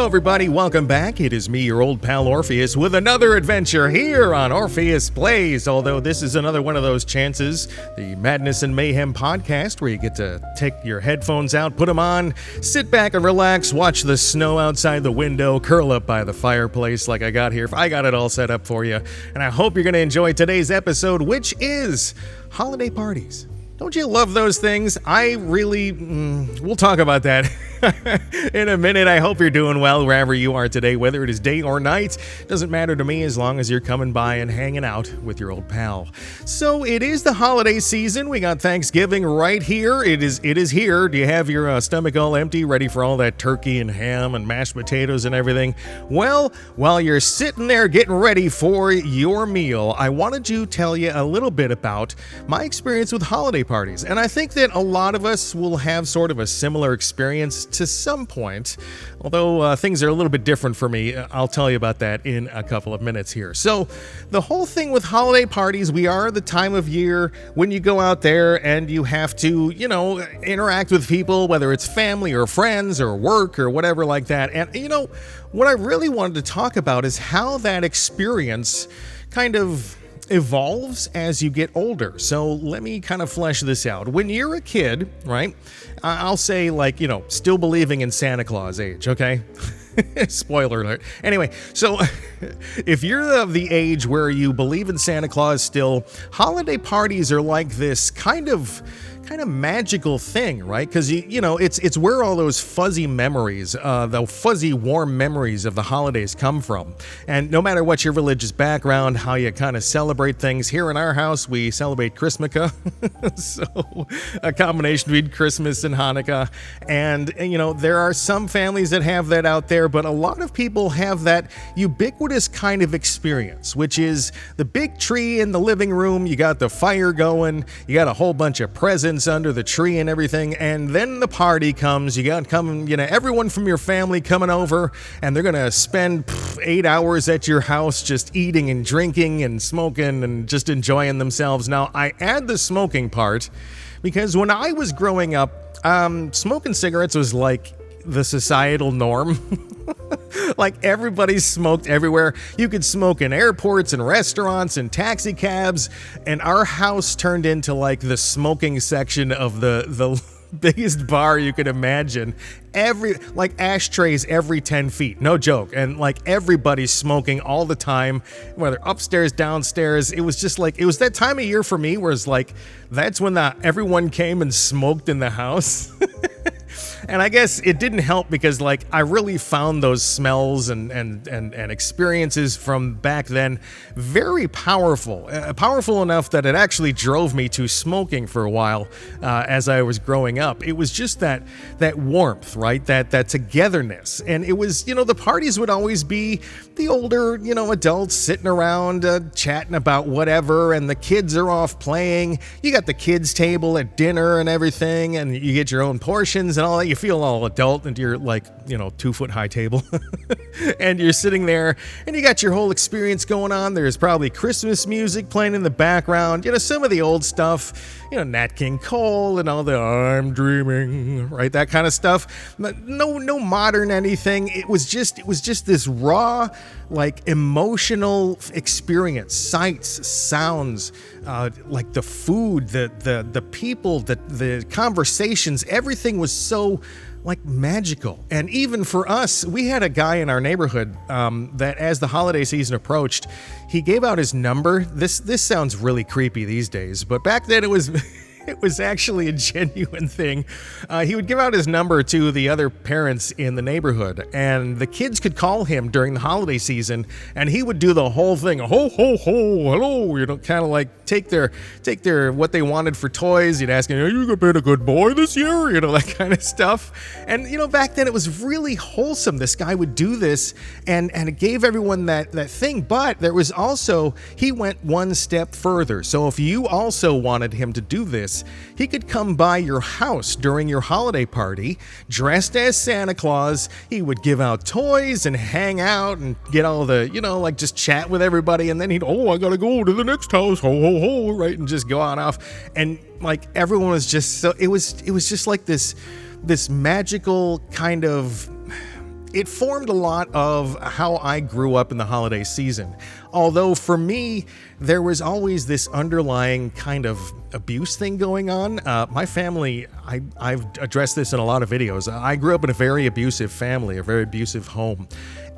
Hello everybody, welcome back. It is me, your old pal Orpheus, with another adventure here on Orpheus Plays. Although this is another one of those chances, the Madness and Mayhem podcast, where you get to take your headphones out, put them on, sit back and relax, watch the snow outside the window, curl up by the fireplace like I got here. I got it all set up for you, and I hope you're going to enjoy today's episode, which is holiday parties. Don't you love those things? I really, we'll talk about that in a minute. I hope you're doing well wherever you are today, whether it is day or night. Doesn't matter to me as long as you're coming by and hanging out with your old pal. So it is the holiday season. We got Thanksgiving right here. It is here. Do you have your stomach all empty, ready for all that turkey and ham and mashed potatoes and everything? Well, while you're sitting there getting ready for your meal, I wanted to tell you a little bit about my experience with holiday parties. And I think that a lot of us will have sort of a similar experience to some point, although things are a little bit different for me. I'll tell you about that in a couple of minutes here. So the whole thing with holiday parties, we are the time of year when you go out there and you have to, interact with people, whether it's family or friends or work or whatever like that. And, what I really wanted to talk about is how that experience kind of evolves as you get older. So let me kind of flesh this out. When you're a kid, right? I'll say still believing in Santa Claus age, okay? Spoiler alert. Anyway, so if you're of the age where you believe in Santa Claus still, holiday parties are like this kind of magical thing, right? Because it's where all those fuzzy memories, the fuzzy warm memories of the holidays come from. And no matter what your religious background, how you kind of celebrate things, here in our house we celebrate Christmaka, so a combination between Christmas and Hanukkah. And there are some families that have that out there, but a lot of people have that ubiquitous kind of experience, which is the big tree in the living room. You got the fire going, you got a whole bunch of presents under the tree and everything, and then the party comes. You got everyone from your family coming over, and they're gonna spend 8 hours at your house just eating and drinking and smoking and just enjoying themselves. Now, I add the smoking part because when I was growing up, smoking cigarettes was like the societal norm. Like everybody smoked everywhere. You could smoke in airports and restaurants and taxi cabs, and our house turned into like the smoking section of the biggest bar you could imagine. Ashtrays every 10 feet, no joke. And everybody's smoking all the time, whether upstairs, downstairs. It was just it was that time of year for me where it's that's when everyone came and smoked in the house. And I guess it didn't help because I really found those smells and experiences from back then very powerful. Powerful enough that it actually drove me to smoking for a while as I was growing up. It was just that warmth, right? That togetherness. And it was, the parties would always be the older, adults sitting around chatting about whatever, and the kids are off playing. You got the kids' table at dinner and everything, and you get your own portions and all that. You feel all adult into your 2-foot high table and you're sitting there and you got your whole experience going on. There's probably Christmas music playing in the background, some of the old stuff, Nat King Cole and all the I'm dreaming, right? That kind of stuff. No modern anything. It was just this raw, emotional experience, sights, sounds, the food, the people, the conversations, everything was so magical. And even for us, we had a guy in our neighborhood that as the holiday season approached, he gave out his number. This sounds really creepy these days, but back then it was actually a genuine thing. He would give out his number to the other parents in the neighborhood, and the kids could call him during the holiday season, and he would do the whole thing, ho, ho, ho, hello, kind of take their what they wanted for toys. You'd ask him, you been a good boy this year? That kind of stuff. And, back then it was really wholesome. This guy would do this, and it gave everyone that thing, but there was also, he went one step further. So if you also wanted him to do this, he could come by your house during your holiday party, dressed as Santa Claus. He would give out toys and hang out and get all the, just chat with everybody. And then he'd, I gotta go to the next house, ho, ho, ho, right? And just go on off. And everyone was just so, it was just this magical kind of it formed a lot of how I grew up in the holiday season. Although for me, there was always this underlying kind of abuse thing going on. My family, I've addressed this in a lot of videos. I grew up in a very abusive family, a very abusive home.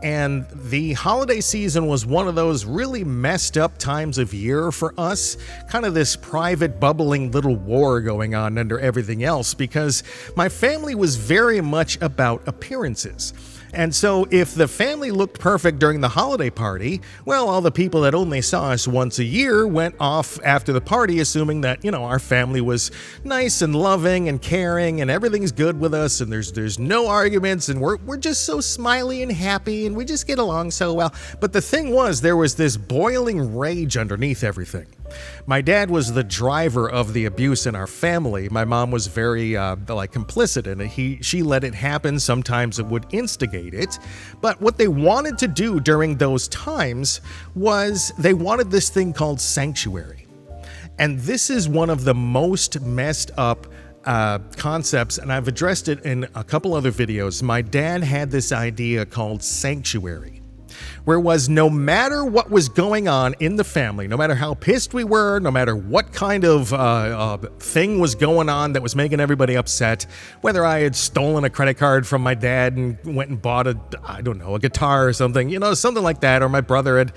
And the holiday season was one of those really messed up times of year for us, kind of this private bubbling little war going on under everything else, because my family was very much about appearances. And so if the family looked perfect during the holiday party, well, all the people that only saw us once a year went off after the party, assuming that, our family was nice and loving and caring and everything's good with us and there's no arguments and we're just so smiley and happy and we just get along so well. But the thing was, there was this boiling rage underneath everything. My dad was the driver of the abuse in our family. My mom was very complicit in it. She let it happen. Sometimes it would instigate it. But what they wanted to do during those times was they wanted this thing called sanctuary. And this is one of the most messed up concepts, and I've addressed it in a couple other videos. My dad had this idea called sanctuary, where was no matter what was going on in the family, no matter how pissed we were, no matter what kind of thing was going on that was making everybody upset, whether I had stolen a credit card from my dad and went and bought a guitar or something, something like that, or my brother had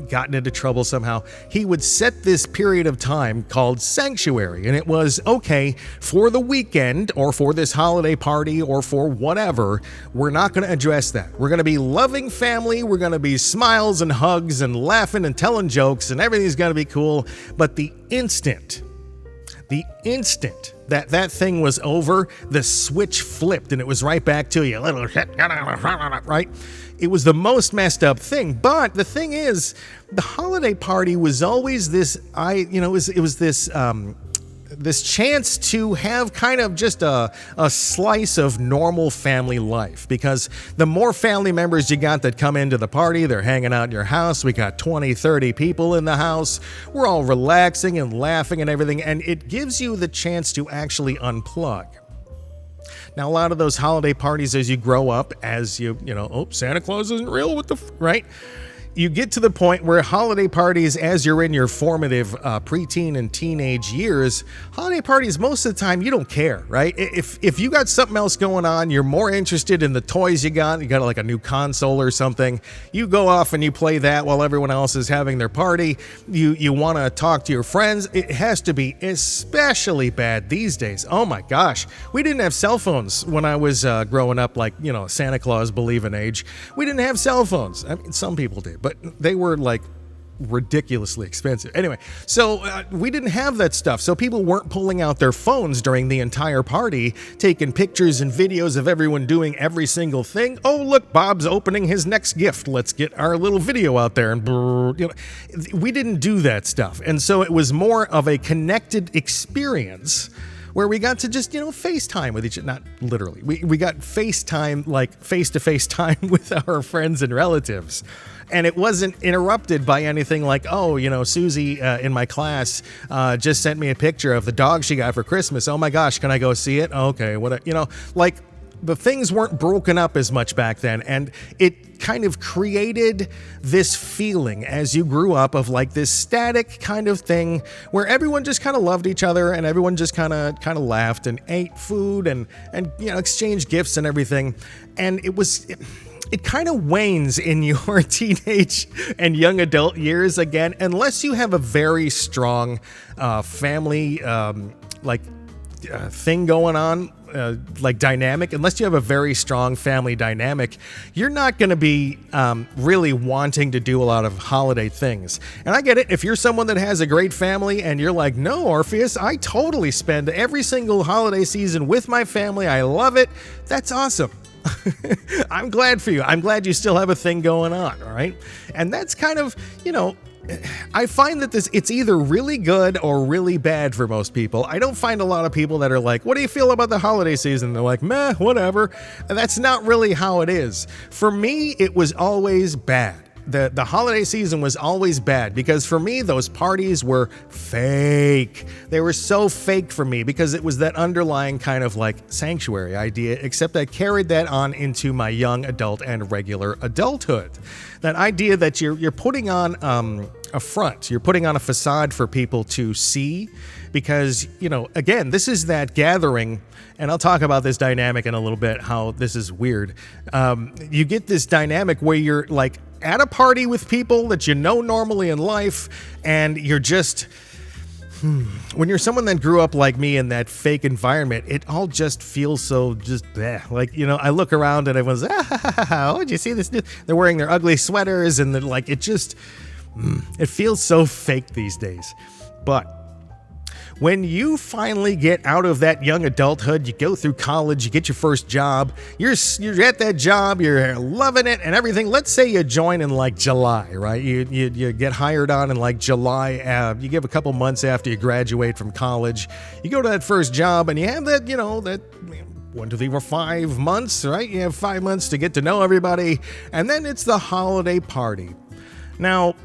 gotten into trouble somehow, he would set this period of time called sanctuary. And it was, okay, for the weekend or for this holiday party or for whatever, we're not going to address that. We're going to be loving family. We're going to be smiles and hugs and laughing and telling jokes and everything's going to be cool. But the instant that that thing was over, the switch flipped and it was right back to you. Little shit, right? It was the most messed up thing. But the thing is, the holiday party was always this, this chance to have kind of just a slice of normal family life, because the more family members you got that come into the party, they're hanging out in your house. We got 20, 30 people in the house. We're all relaxing and laughing and everything, and it gives you the chance to actually unplug. Now, a lot of those holiday parties as you grow up, as Santa Claus isn't real, right? You get to the point where holiday parties, as you're in your formative preteen and teenage years, holiday parties, most of the time, you don't care, right? If you got something else going on, you're more interested in the toys you got like a new console or something, you go off and you play that while everyone else is having their party. You want to talk to your friends. It has to be especially bad these days. Oh my gosh. We didn't have cell phones when I was growing up, Santa Claus believing age. We didn't have cell phones. I mean, some people did, but they were ridiculously expensive. Anyway, so we didn't have that stuff. So people weren't pulling out their phones during the entire party, taking pictures and videos of everyone doing every single thing. Oh, look, Bob's opening his next gift. Let's get our little video out there. And we didn't do that stuff. And so it was more of a connected experience where we got to just, FaceTime with each other. Not literally. We got FaceTime, face-to-face time with our friends and relatives. And it wasn't interrupted by anything like, Susie in my class just sent me a picture of the dog she got for Christmas. Oh my gosh, can I go see it? Okay, the things weren't broken up as much back then. And it kind of created this feeling as you grew up of this static kind of thing where everyone just kind of loved each other and everyone just kind of laughed and ate food and exchanged gifts and everything. And it kind of wanes in your teenage and young adult years again, unless you have a very strong family thing going on, dynamic. Unless you have a very strong family dynamic, you're not going to be really wanting to do a lot of holiday things. And I get it. If you're someone that has a great family and you're like, no, Orpheus, I totally spend every single holiday season with my family. I love it. That's awesome. I'm glad for you. I'm glad you still have a thing going on, all right? And that's kind of, I find that it's either really good or really bad for most people. I don't find a lot of people that are like, what do you feel about the holiday season? They're like, meh, whatever. And that's not really how it is. For me, it was always bad. the holiday season was always bad because for me, those parties were fake. They were so fake for me because it was that underlying kind of like sanctuary idea, except I carried that on into my young adult and regular adulthood. That idea that you're putting on a front, you're putting on a facade for people to see because, again, this is that gathering, and I'll talk about this dynamic in a little bit, how this is weird. You get this dynamic where you're like at a party with people that you know normally in life, and you're just... When you're someone that grew up like me in that fake environment, it all just feels so just bleh. Like, I look around and everyone's, oh, did you see this? They're wearing their ugly sweaters and then like, it just, it feels so fake these days. But when you finally get out of that young adulthood, you go through college, you get your first job, you're at that job, you're loving it and everything. Let's say you join in like July, right? You get hired on in like July. You give a couple months after you graduate from college. You go to that first job and you have that, that 1, 2, 3, 4, 5 months, right? You have 5 months to get to know everybody. And then it's the holiday party. Now,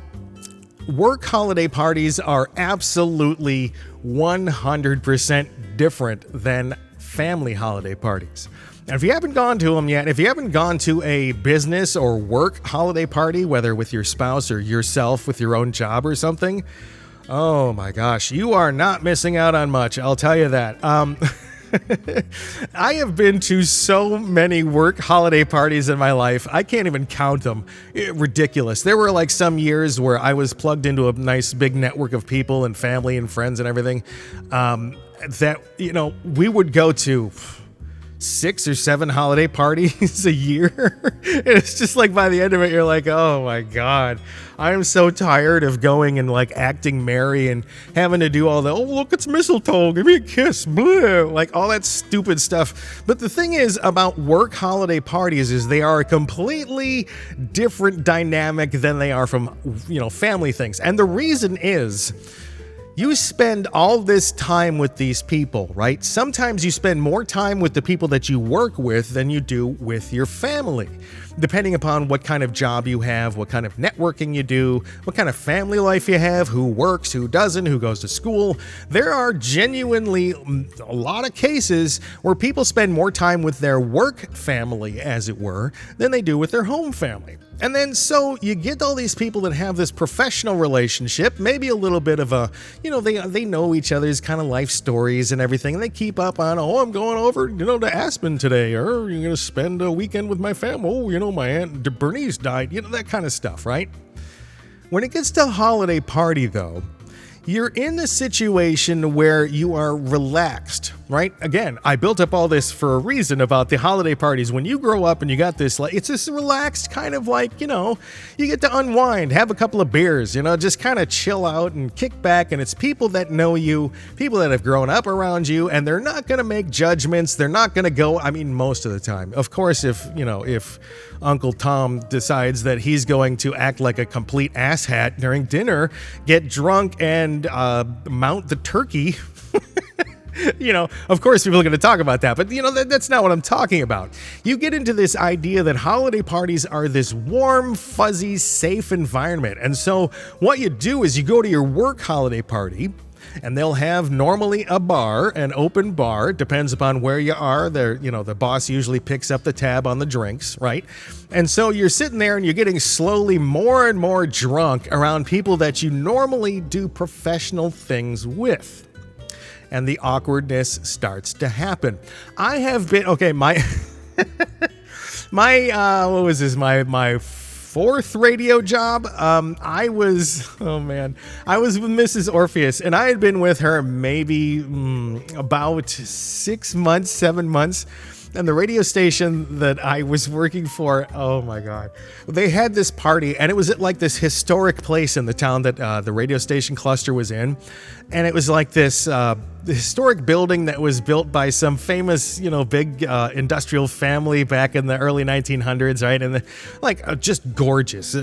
work holiday parties are absolutely 100% different than family holiday parties. And if you haven't gone to them yet, if you haven't gone to a business or work holiday party, whether with your spouse or yourself with your own job or something, oh my gosh, you are not missing out on much, I'll tell you that. I have been to so many work holiday parties in my life. I can't even count them. Ridiculous. There were like some years where I was plugged into a nice big network of people and family and friends and everything that, we would go to 6 or 7 holiday parties a year. And it's just like by the end of it, you're like, oh my God, I am so tired of going and like acting merry and having to do all the, oh, look, it's mistletoe, give me a kiss, blah, like all that stupid stuff. But the thing is about work holiday parties is they are a completely different dynamic than they are from, family things. And the reason is, you spend all this time with these people, right? Sometimes you spend more time with the people that you work with than you do with your family, depending upon what kind of job you have, what kind of networking you do, what kind of family life you have, who works, who doesn't, who goes to school. There are genuinely a lot of cases where people spend more time with their work family, as it were, than they do with their home family. And then so you get all these people that have this professional relationship, maybe a little bit of a, they know each other's kind of life stories and everything. And they keep up on, oh, I'm going over, to Aspen today, or you're going to spend a weekend with my family. Oh, my Aunt Bernice died, that kind of stuff, right? When it gets to holiday party, though, you're in a situation where you are relaxed, right? Again, I built up all this for a reason about the holiday parties. When you grow up and you got this, like, it's this relaxed kind of like, you get to unwind, have a couple of beers, just kind of chill out and kick back. And it's people that know you, people that have grown up around you, and they're not going to make judgments. They're not going to go, most of the time. Of course, if Uncle Tom decides that he's going to act like a complete asshat during dinner, get drunk and mount the turkey, of course people are going to talk about that, but that's not what I'm talking about. You get into this idea that holiday parties are this warm, fuzzy, safe environment. And so what you do is you go to your work holiday party, and they'll have normally a bar, an open bar. It depends upon where you are. The boss usually picks up the tab on the drinks, right? And so you're sitting there and you're getting slowly more and more drunk around people that you normally do professional things with. And the awkwardness starts to happen. I have been, my what was this? My fourth radio job. I was with Mrs. Orphoeus, and I had been with her maybe about 6 months, 7 months. And the radio station that I was working for, oh my God, they had this party, and it was at like this historic place in the town that the radio station cluster was in. And it was like this historic building that was built by some famous, big industrial family back in the early 1900s, right? And just gorgeous,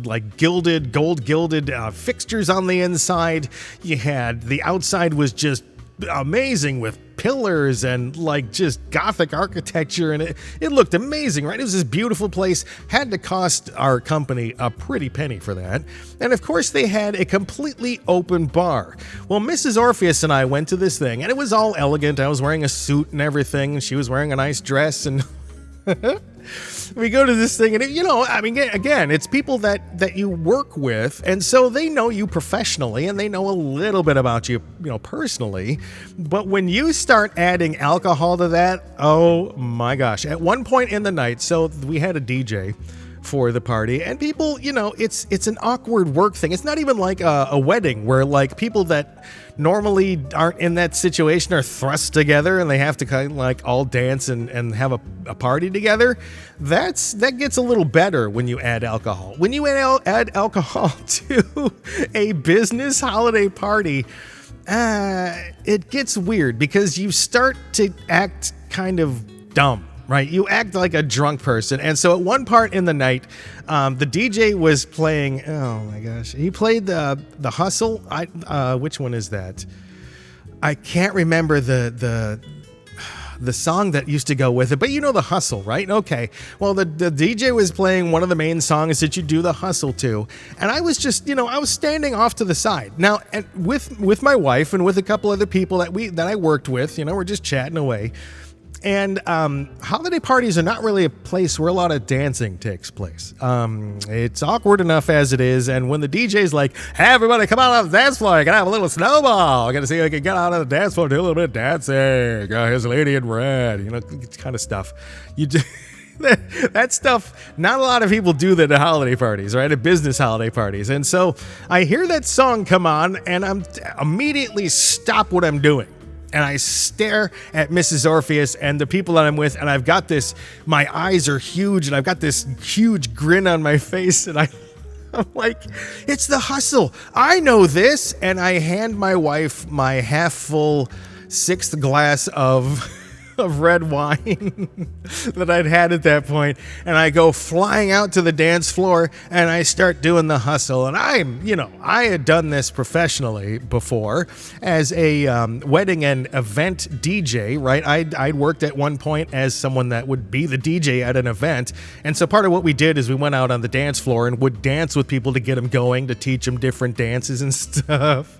like gold gilded fixtures on the inside. You had the outside was just amazing with pillars and like just Gothic architecture, and it looked amazing, right? It was this beautiful place. Had to cost our company a pretty penny for that. And of course, they had a completely open bar. Well, Mrs. Orpheus and I went to this thing, and it was all elegant. I was wearing a suit and everything, and she was wearing a nice dress, and we go to this thing, and again, it's people that you work with, and so they know you professionally, and they know a little bit about you, personally. But when you start adding alcohol to that, oh my gosh! At one point in the night, so we had a DJ for the party, and people, it's an awkward work thing. It's not even like a wedding where like people that normally aren't in that situation are thrust together and they have to kind of like all dance and have a party together. That gets a little better when you add alcohol. When you add alcohol to a business holiday party, it gets weird because you start to act kind of dumb. Right, you act like a drunk person. And so at one part in the night, the DJ was playing, oh my gosh, he played the Hustle. Which one is that? I can't remember the song that used to go with it, but the Hustle, right? Okay, well, the DJ was playing one of the main songs that you do the Hustle to, and I was just, I was standing off to the side. Now, and with my wife and with a couple other people that I worked with, we're just chatting away. And holiday parties are not really a place where a lot of dancing takes place. It's awkward enough as it is. And when the DJ's like, hey, everybody, come out on the dance floor. I got to have a little snowball. I got to see if I can get out on the dance floor and do a little bit of dancing. Here's a lady in red, kind of stuff. You do. That stuff, not a lot of people do that at holiday parties, right? At business holiday parties. And so I hear that song come on, and I'm immediately stop what I'm doing. And I stare at Mrs. Orpheus and the people that I'm with, and I've got this, my eyes are huge, and I've got this huge grin on my face, and I'm like, it's the Hustle. I know this. And I hand my wife my half full 6th glass of red wine that I'd had at that point, and I go flying out to the dance floor and I start doing the Hustle. And I had done this professionally before as a wedding and event DJ, right? I'd worked at one point as someone that would be the DJ at an event, and so part of what we did is we went out on the dance floor and would dance with people to get them going, to teach them different dances and stuff.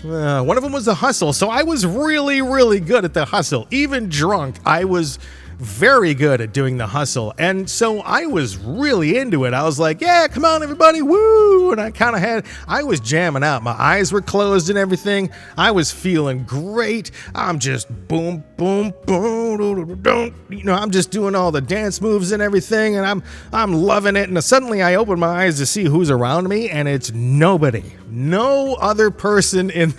One of them was the Hustle, so I was really, really good at the Hustle. Even drunk, I was very good at doing the Hustle, and so I was really into it. I was like, yeah, come on, everybody, woo! And I was jamming out. My eyes were closed and everything. I was feeling great. I'm just boom, boom, boom, I'm just doing all the dance moves and everything, and I'm loving it. And suddenly I open my eyes to see who's around me, and it's nobody. No other person in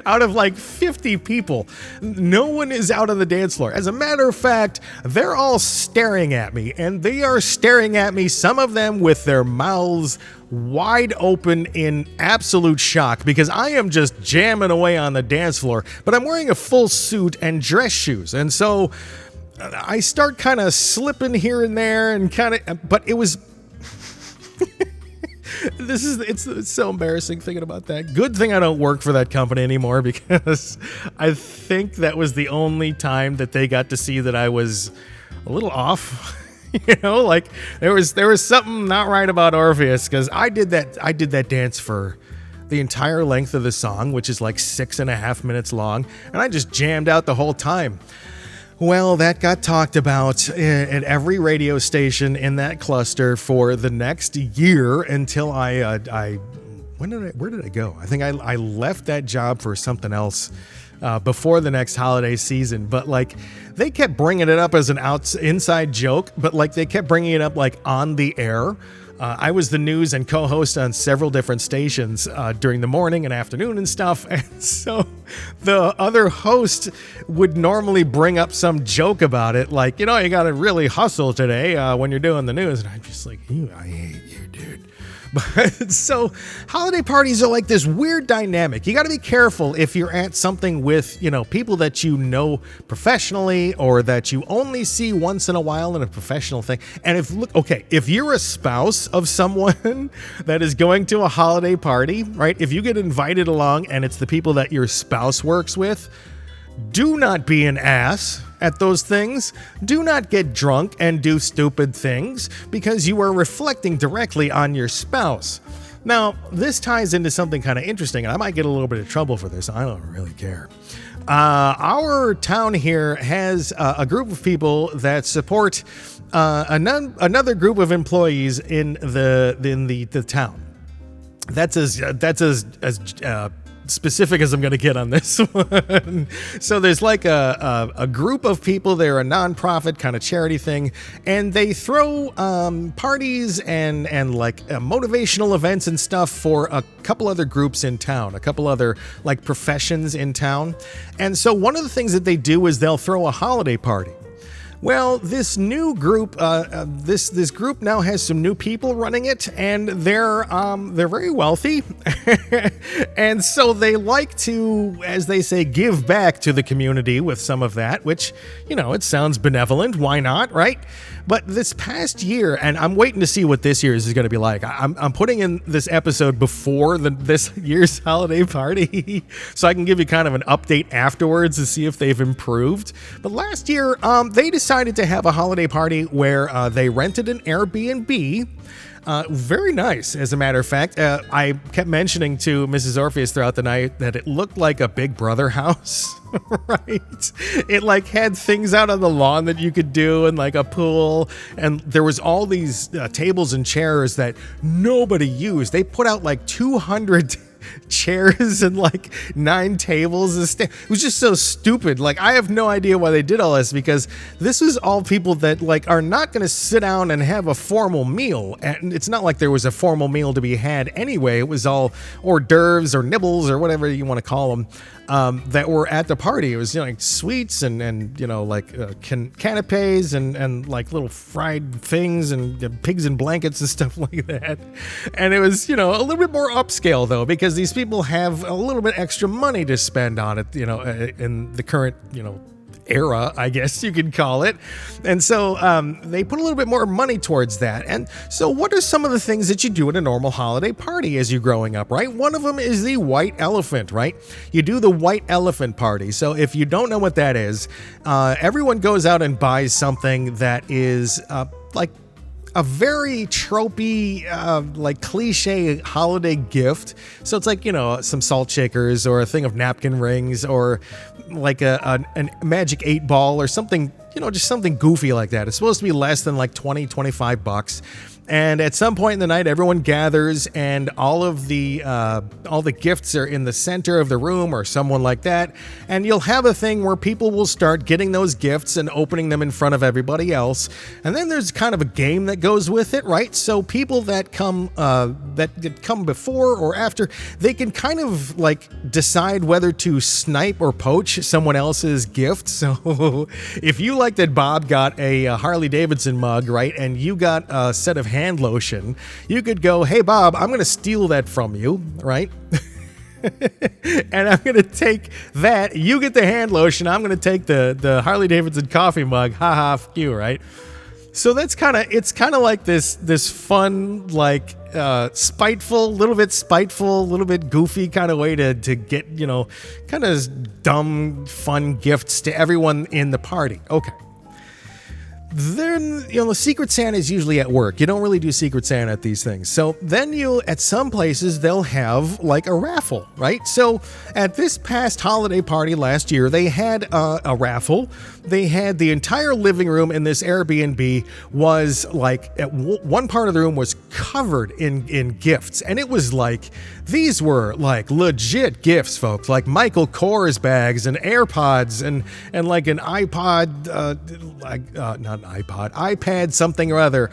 out of like 50 people. No one is out on the dance floor. As a matter of fact, they're all staring at me, and they are staring at me, some of them with their mouths wide open in absolute shock, because I am just jamming away on the dance floor, but I'm wearing a full suit and dress shoes. And so I start kind of slipping here and there, and but it was it's so embarrassing thinking about that. Good thing I don't work for that company anymore, because I think that was the only time that they got to see that I was a little off. Like there was something not right about Orpheus, because I did that dance for the entire length of the song, which is like 6.5 minutes long, and I just jammed out the whole time. Well, that got talked about at every radio station in that cluster for the next year until where did I go? I think I left that job for something else before the next holiday season. But like, they kept bringing it up as an inside joke, but like they kept bringing it up like on the air. I was the news and co-host on several different stations during the morning and afternoon and stuff. And so the other host would normally bring up some joke about it. Like, you got to really hustle today when you're doing the news. And I'm just like, I hate you, dude. But so holiday parties are like this weird dynamic. You got to be careful if you're at something with, people that you know professionally, or that you only see once in a while in a professional thing. And if you're a spouse of someone that is going to a holiday party, right? If you get invited along and it's the people that your spouse works with, Do not be an ass at those things. Do not get drunk and do stupid things because you are reflecting directly on your spouse. Now, this ties into something kind of interesting, and I might get a little bit of trouble for this. I don't really care. Our town here has a group of people that support another group of employees in the town. That's as specific as I'm going to get on this one. So there's like a group of people. They're a nonprofit kind of charity thing, and they throw parties and like motivational events and stuff for a couple other groups in town, a couple other like professions in town. And so one of the things that they do is they'll throw a holiday party. Well, this new group, this group now has some new people running it, and they're very wealthy, and so they like to, as they say, give back to the community with some of that, which, you know, it sounds benevolent. Why not, right? But this past year, and I'm waiting to see what this year's is going to be like. I'm putting in this episode before this year's holiday party, so I can give you kind of an update afterwards to see if they've improved. But last year, they decided to have a holiday party where they rented an Airbnb. Very nice, as a matter of fact. I kept mentioning to Mrs. Orpheus throughout the night that it looked like a Big Brother house, right? It like had things out on the lawn that you could do and like a pool. And there was all these tables and chairs that nobody used. They put out like 200 chairs and like 9 tables. It was just so stupid. Like, I have no idea why they did all this, because this was all people that like are not going to sit down and have a formal meal. And it's not like there was a formal meal to be had anyway. It was all hors d'oeuvres or nibbles or whatever you want to call them. That were at the party. It was, you know, like sweets and you know, like canapes and like little fried things and pigs in blankets and stuff like that. And it was, you know, a little bit more upscale though, because these people have a little bit extra money to spend on it, you know, in the current, you know, era, I guess you could call it. And so they put a little bit more money towards that. And so what are some of the things that you do at a normal holiday party as you're growing up, right? One of them is the white elephant, right? You do the white elephant party. So if you don't know what that is, everyone goes out and buys something that is like a very tropey, like cliche holiday gift. So it's like, you know, some salt shakers or a thing of napkin rings or like a magic 8-ball or something, you know, just something goofy like that. It's supposed to be less than like $20-25. And at some point in the night, everyone gathers, and all the gifts are in the center of the room or someone like that. And you'll have a thing where people will start getting those gifts and opening them in front of everybody else. And then there's kind of a game that goes with it, right? So people that come before or after, they can kind of like decide whether to snipe or poach someone else's gift. So if you like that Bob got a Harley Davidson mug, right, and you got a set of hand lotion, you could go, hey Bob, I'm going to steal that from you, right? And I'm going to take that. You get the hand lotion. I'm going to take the Harley Davidson coffee mug. Ha ha, fuck you, right? So that's it's kind of like this fun, like spiteful, little bit goofy kind of way to get, you know, kind of dumb, fun gifts to everyone in the party. Okay. Then, you know, the Secret Santa is usually at work. You don't really do Secret Santa at these things. So then at some places, they'll have like a raffle, right? So at this past holiday party last year, they had a raffle. They had the entire living room in this Airbnb was like, one part of the room was covered in gifts. And it was like, these were like legit gifts, folks, like Michael Kors bags and AirPods and like an iPod, iPad something or other,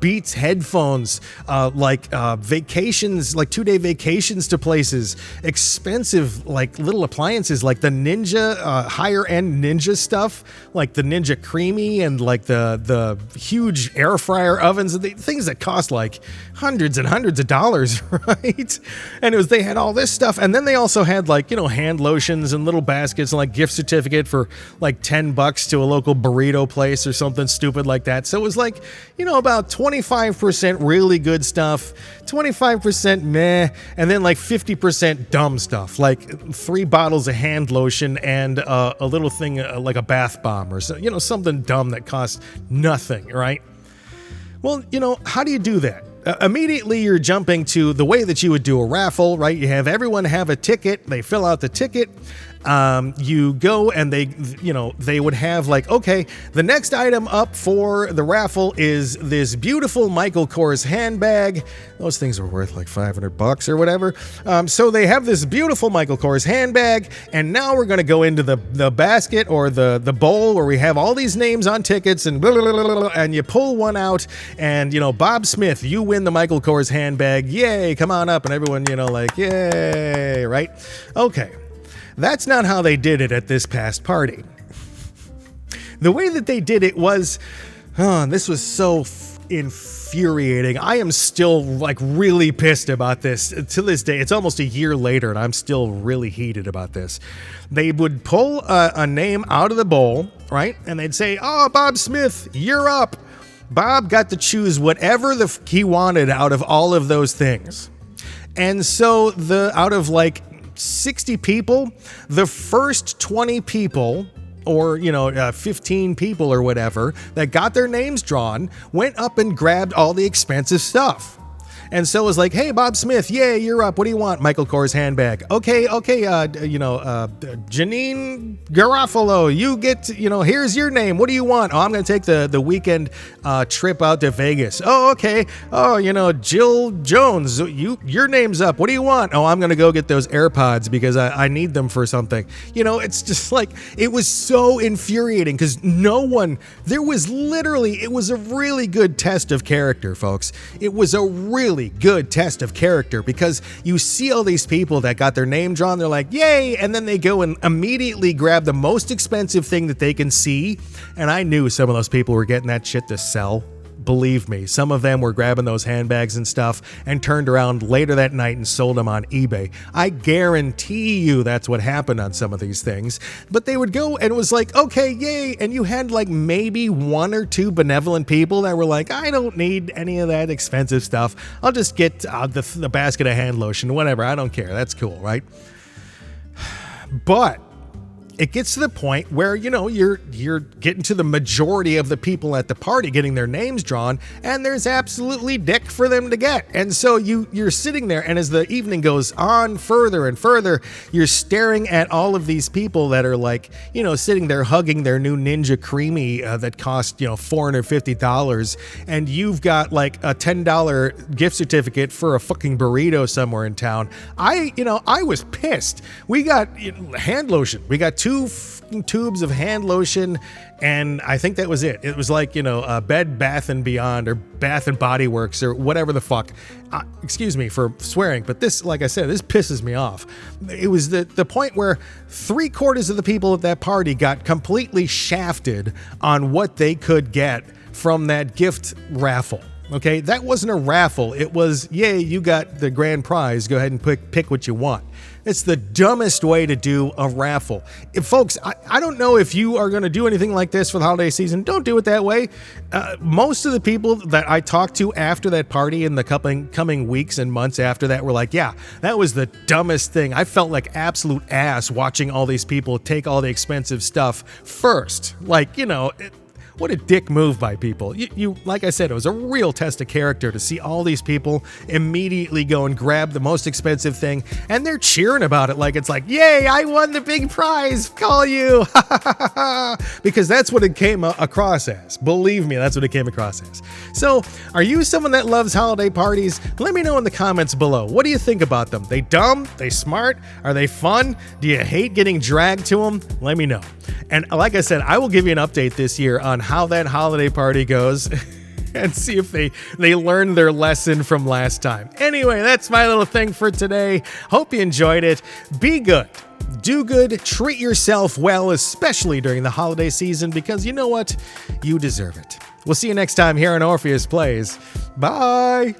Beats headphones, like vacations, like 2-day vacations to places, expensive like little appliances like the Ninja, higher end Ninja stuff, like the Ninja Creamy and like the huge air fryer ovens, and things that cost like hundreds and hundreds of dollars, right? And they had all this stuff, and then they also had like, you know, hand lotions and little baskets and like gift certificate for like $10 to a local burrito place or something. something stupid like that. So it was like, about 25% really good stuff, 25% meh, and then like 50% dumb stuff, like 3 bottles of hand lotion and a little thing like a bath bomb or so, something dumb that costs nothing, right? Well, how do you do that? Immediately you're jumping to the way that you would do a raffle, right? You have everyone have a ticket. They fill out the ticket. You go and they would have like, okay, the next item up for the raffle is this beautiful Michael Kors handbag. Those things are worth like $500 or whatever. So they have this beautiful Michael Kors handbag, and now we're going to go into the basket or the bowl where we have all these names on tickets and blah, blah, blah, blah, blah, and you pull one out and, Bob Smith, you win the Michael Kors handbag. Yay, come on up. And everyone, like, yay, right? Okay. That's not how they did it at this past party. The way that they did it was, this was so infuriating. I am still like really pissed about this to this day. It's almost a year later and I'm still really heated about this. They would pull a name out of the bowl, right? And they'd say, oh, Bob Smith, you're up. Bob got to choose whatever he wanted out of all of those things. And so out of like 60 people, the first 20 people or 15 people or whatever that got their names drawn went up and grabbed all the expensive stuff. And so it was like, hey, Bob Smith, yay, you're up. What do you want? Michael Kors handbag. Okay, Janine Garofalo, you get, here's your name. What do you want? Oh, I'm going to take the weekend trip out to Vegas. Oh, okay. Oh, Jill Jones, your name's up. What do you want? Oh, I'm going to go get those AirPods because I need them for something. It's just like, it was so infuriating because it was a really good test of character, folks. It was a really good test of character because you see all these people that got their name drawn, they're like, yay, and then they go and immediately grab the most expensive thing that they can see, and I knew some of those people were getting that shit to sell. Believe me, some of them were grabbing those handbags and stuff and turned around later that night and sold them on eBay. I guarantee you that's what happened on some of these things. But they would go and it was like, okay, yay. And you had like maybe 1 or 2 benevolent people that were like, I don't need any of that expensive stuff. I'll just get the basket of hand lotion, whatever. I don't care. That's cool, right? But it gets to the point where, you're getting to the majority of the people at the party getting their names drawn, and there's absolutely dick for them to get. And so you're sitting there, and as the evening goes on further and further, you're staring at all of these people that are like, sitting there hugging their new Ninja Creamy that cost, $450, and you've got like a $10 gift certificate for a fucking burrito somewhere in town. I was pissed. We got hand lotion. We got 2 tubes of hand lotion, and I think that was it. It was like, Bed Bath and Beyond or Bath and Body Works or whatever the fuck. Excuse me for swearing, but this, like I said, this pisses me off. It was the point where 3/4 of the people at that party got completely shafted on what they could get from that gift raffle. Okay, that wasn't a raffle. It was, yay, you got the grand prize. Go ahead and pick what you want. It's the dumbest way to do a raffle. Folks, I don't know if you are going to do anything like this for the holiday season. Don't do it that way. Most of the people that I talked to after that party in the coming weeks and months after that were like, yeah, that was the dumbest thing. I felt like absolute ass watching all these people take all the expensive stuff first. Like, what a dick move by people. You, like I said, it was a real test of character to see all these people immediately go and grab the most expensive thing, and they're cheering about it like it's like, yay, I won the big prize, call you, because that's what it came across as. Believe me, that's what it came across as. So, are you someone that loves holiday parties? Let me know in the comments below. What do you think about them? They dumb? They smart? Are they fun? Do you hate getting dragged to them? Let me know. And like I said, I will give you an update this year on how that holiday party goes and see if they learned their lesson from last time. Anyway, that's my little thing for today. Hope you enjoyed it. Be good. Do good. Treat yourself well, especially during the holiday season, because you know what? You deserve it. We'll see you next time here on Orpheus Plays. Bye.